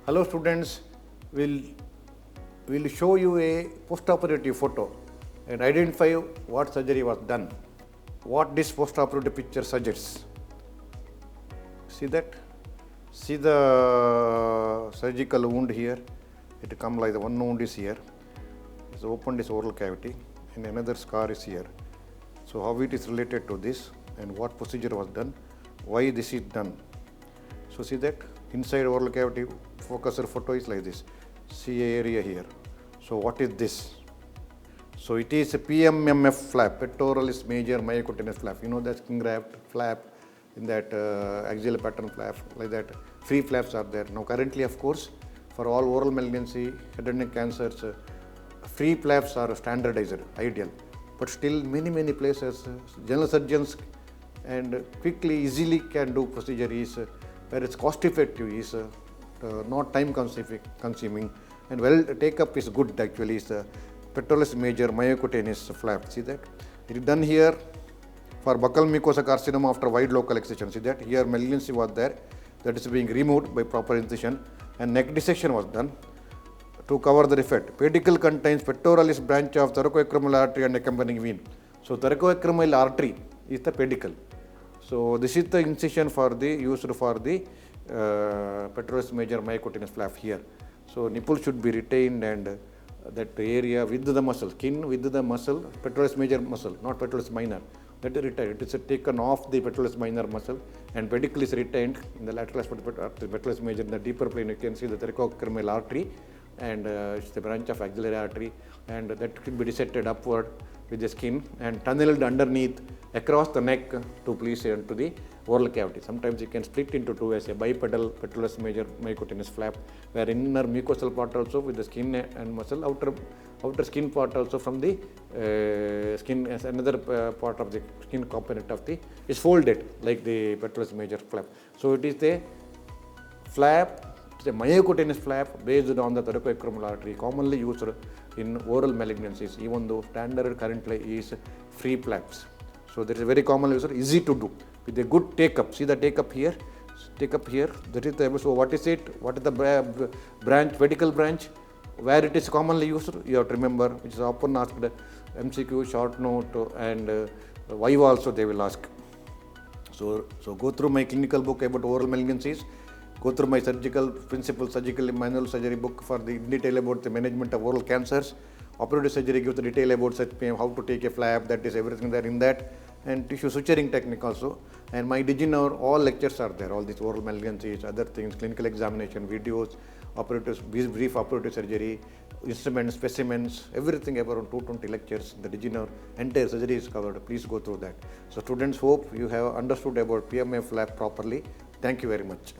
Hello students, we'll show you a post-operative photo and identify what surgery was done. What this post-operative picture suggests. See that? See the surgical wound here. It comes like the one wound is here. It's opened this oral cavity and another scar is here. So how it is related to this and what procedure was done, why this is done. So see that inside oral cavity focuser photo is like this. See a area here. So what is this? So it is a PMF flap, pectoralis major myocutaneous flap. You know that skin graft flap, in that axial pattern flap, like that. Free flaps are there. Now currently, of course, for all oral malignancy, head and neck cancers, free flaps are standardized, ideal. But still many places, general surgeons and quickly, easily can do procedure is where it's cost effective, is not time consuming, and well take up is good actually, is pectoralis major myocutaneous flap. See that? It is done here for buccal mucosa carcinoma after wide local excision. See that? Here malignancy was there, that is being removed by proper incision, and neck dissection was done to cover the defect. Pedicle contains pectoralis branch of thoracoacromial artery and accompanying vein. So thoracoacromial artery is the pedicle. So this is the incision for the used for the pectoralis major myocutaneous flap here. So nipple should be retained and that area with the muscle, skin with the muscle, pectoralis major muscle, not pectoralis minor. That is retained. It is taken off the pectoralis minor muscle and pedicle is retained in the lateral aspect of the pectoralis major. In the deeper plane, you can see the thoracoacromial artery and it's the branch of axillary artery, and that can be dissected upward with the skin and tunneled underneath across the neck to place into the oral cavity. Sometimes you can split into two as a bipedal pectoralis major myocutaneous flap, where inner mucosal part also with the skin and muscle, outer skin part also from the skin as another part of the skin component of the is folded like the pectoralis major flap. So it is the flap. It's a myocutaneous flap based on the thoracoacromial artery, commonly used in oral malignancies, even though standard currently is free flaps. So there is a very common user, easy to do with a good take up. See the take up here, that is the, so what is it? What is the branch, pedicle branch? Where it is commonly used, you have to remember, which is often asked MCQ, short note, and Viva also they will ask. So go through my clinical book about oral malignancies. Go through my surgical principal surgical manual surgery book for the detail about the management of oral cancers. Operative surgery gives the detail about such how to take a flap, that is everything there in that, and tissue suturing technique also. And my DigiNow, all lectures are there, all these oral malignancies, other things, clinical examination, videos, operatives, brief operative surgery, instruments, specimens, everything about 220 lectures. The DigiNow entire surgery is covered. Please go through that. So students, hope you have understood about PMF flap properly. Thank you very much.